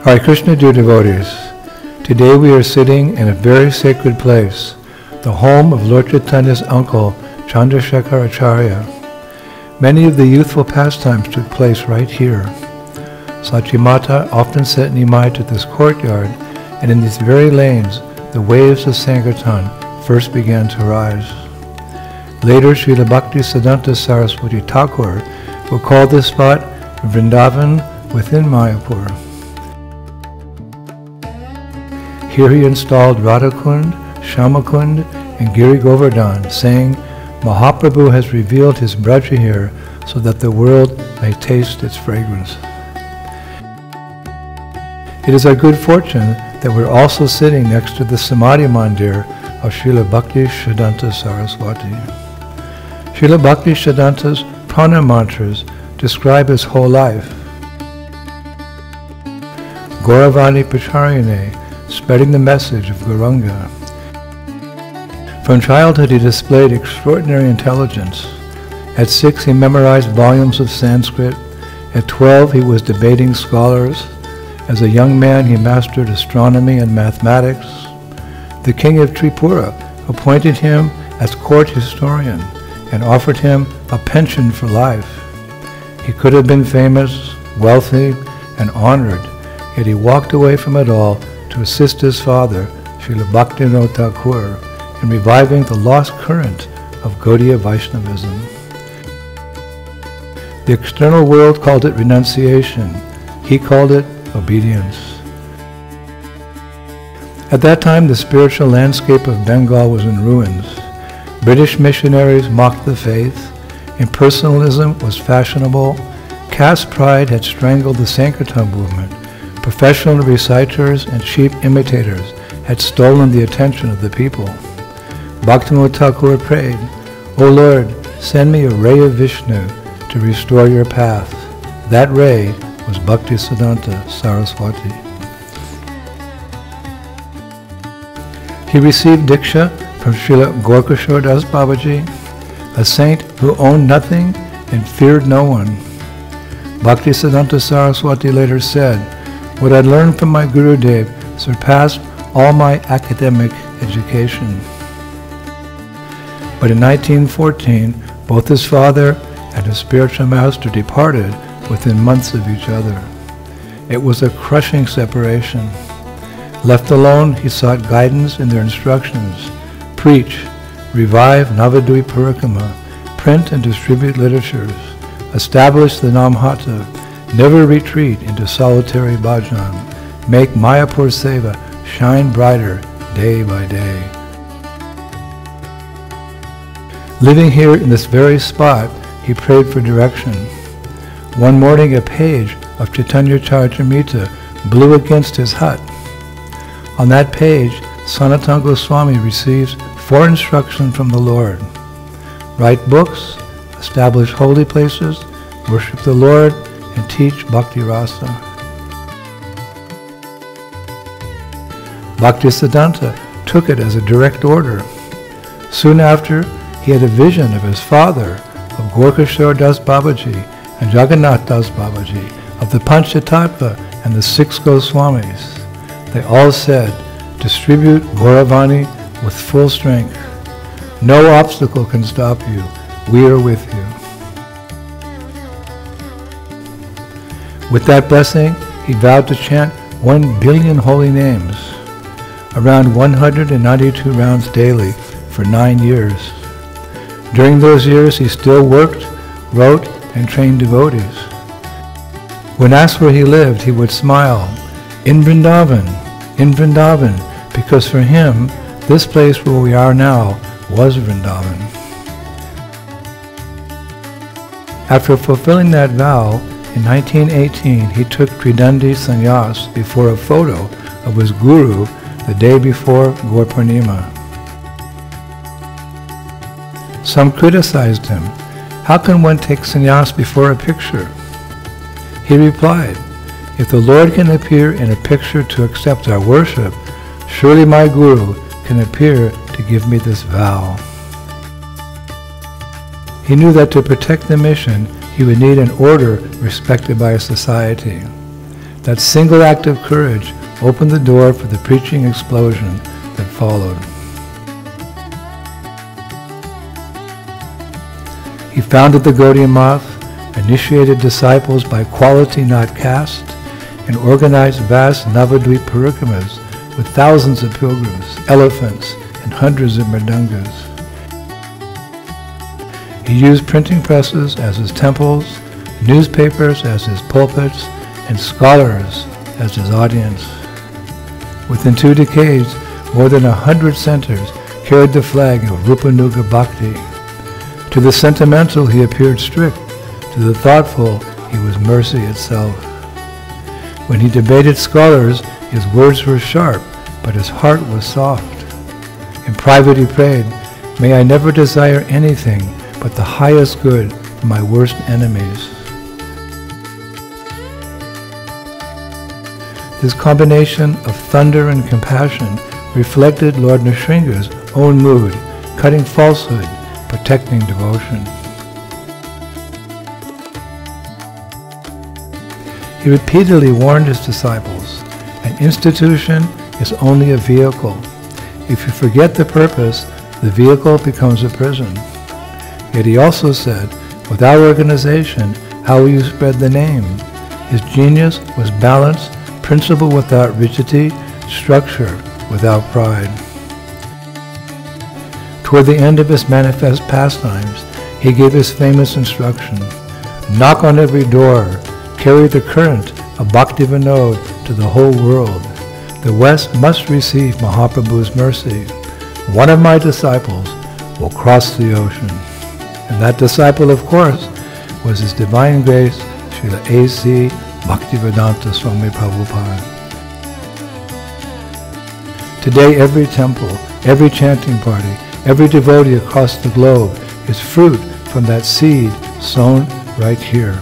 Hare Krishna, dear devotees. Today we are sitting in a very sacred place, the home of Lord Chaitanya's uncle, Chandrasekhar Acharya. Many of the youthful pastimes took place right here. Sachimata often sent Nimai to this courtyard, and in these very lanes, the waves of Sankirtan first began to rise. Later, Srila Bhakti Siddhanta Saraswati Thakur will call this spot Vrindavan within Mayapur. Here he installed Radhakund, Shamakund, and Giri Govardhan, saying, Mahaprabhu has revealed his braja here so that the world may taste its fragrance. It is our good fortune that we're also sitting next to the Samadhi Mandir of Srila Bhakti Siddhanta Saraswati. Srila Bhakti Siddhanta's prana mantras describe his whole life. Gauravani Pacharine, spreading the message of Gauranga. From childhood he displayed extraordinary intelligence. At 6 he memorized volumes of Sanskrit. At 12 he was debating scholars. As a young man he mastered astronomy and mathematics. The king of Tripura appointed him as court historian and offered him a pension for life. He could have been famous, wealthy, and honored, yet he walked away from it all to assist his father, Srila Bhaktivinoda Thakur, in reviving the lost current of Gaudiya Vaishnavism. The external world called it renunciation. He called it obedience. At that time, the spiritual landscape of Bengal was in ruins. British missionaries mocked the faith. Impersonalism was fashionable. Caste pride had strangled the Sankirtan movement. Professional reciters and cheap imitators had stolen the attention of the people. Bhaktivinoda Thakur prayed, O Lord, send me a ray of Vishnu to restore your path. That ray was Bhakti Siddhanta Saraswati. He received Diksha from Srila Gorkashore Das Babaji, a saint who owned nothing and feared no one. Bhakti Siddhanta Saraswati later said, what I learned from my Gurudev surpassed all my academic education. But in 1914, both his father and his spiritual master departed within months of each other. It was a crushing separation. Left alone, he sought guidance in their instructions. Preach, revive Navadvip Parikramā, print and distribute literatures, establish the Namhata, never retreat into solitary bhajan, make Mayapur Seva shine brighter day by day. Living here in this very spot, he prayed for direction. One morning a page of Chaitanya Charitamrita blew against his hut. On that page, Sanatana Goswami receives 4 instructions from the Lord. Write books, establish holy places, worship the Lord, and teach Bhakti Rasa. Bhakti Siddhanta took it as a direct order. Soon after, he had a vision of his father, of Gorkashore Das Babaji and Jagannath Das Babaji, of the Panchatattva and the 6 Goswamis. They all said, distribute Gauravani with full strength. No obstacle can stop you. We are with you. With that blessing, he vowed to chant 1 billion holy names, around 192 rounds daily for 9 years. During those years, he still worked, wrote, and trained devotees. When asked where he lived, he would smile, in Vrindavan, because for him, this place where we are now was Vrindavan. After fulfilling that vow, in 1918, he took Tridandi sannyas before a photo of his guru the day before Gaur Purnima. Some criticized him. How can one take sannyas before a picture? He replied, if the Lord can appear in a picture to accept our worship, surely my guru can appear to give me this vow. He knew that to protect the mission, he would need an order respected by society. That single act of courage opened the door for the preaching explosion that followed. He founded the Gaudiya Math, initiated disciples by quality not caste, and organized vast Navadvip Parikramas with thousands of pilgrims, elephants, and hundreds of mridangas. He used printing presses as his temples, newspapers as his pulpits, and scholars as his audience. Within 2 decades, more than 100 centers carried the flag of Rupanuga Bhakti. To the sentimental, he appeared strict. To the thoughtful, he was mercy itself. When he debated scholars, his words were sharp, but his heart was soft. In private he prayed, "May I never desire anything but the highest good for my worst enemies." This combination of thunder and compassion reflected Lord Nrsinga's own mood, cutting falsehood, protecting devotion. He repeatedly warned his disciples, an institution is only a vehicle. If you forget the purpose, the vehicle becomes a prison. Yet he also said, without organization, how will you spread the name? His genius was balance, principle without rigidity, structure without pride. Toward the end of his manifest pastimes, he gave his famous instruction, knock on every door, carry the current of Bhakti Vinod to the whole world. The West must receive Mahaprabhu's mercy. One of my disciples will cross the ocean. And that disciple, of course, was His Divine Grace, Srila A.C. Bhaktivedanta Swami Prabhupada. Today, every temple, every chanting party, every devotee across the globe is fruit from that seed sown right here.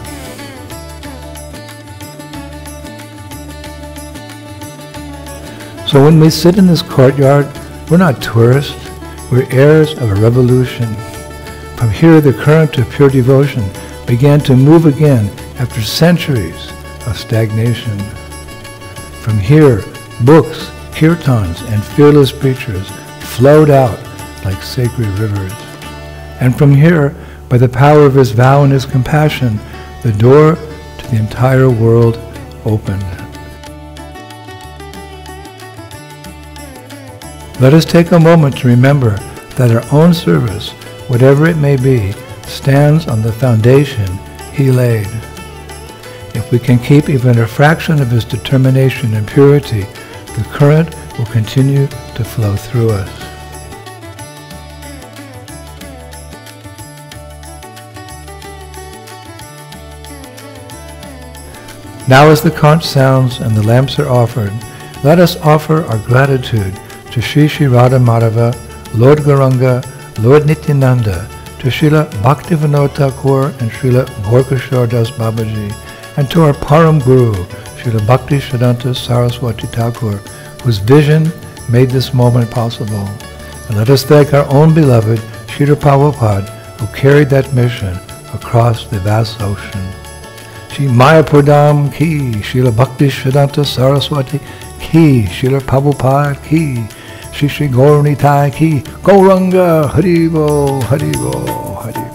So when we sit in this courtyard, we're not tourists, we're heirs of a revolution. From here, the current of pure devotion began to move again after centuries of stagnation. From here, books, kirtans, and fearless preachers flowed out like sacred rivers. And from here, by the power of his vow and his compassion, the door to the entire world opened. Let us take a moment to remember that our own service, whatever it may be, stands on the foundation he laid. If we can keep even a fraction of his determination and purity, the current will continue to flow through us. Now as the conch sounds and the lamps are offered, let us offer our gratitude to Sri Sri Radha Madhava, Lord Gauranga, Lord Nityananda, to Srila Bhaktivinoda Thakur and Srila Gaurkishore Das Babaji, and to our Param Guru, Srila Bhakti Siddhanta Saraswati Thakur, whose vision made this moment possible. And let us thank our own beloved Srila Prabhupada, who carried that mission across the vast ocean. Shri Mayapurdam ki, Srila Bhakti Siddhanta Saraswati ki, Srila Prabhupada ki, Shri Shri Gaur Nitai ki, Gauranga Haribo, Haribo, Haribo.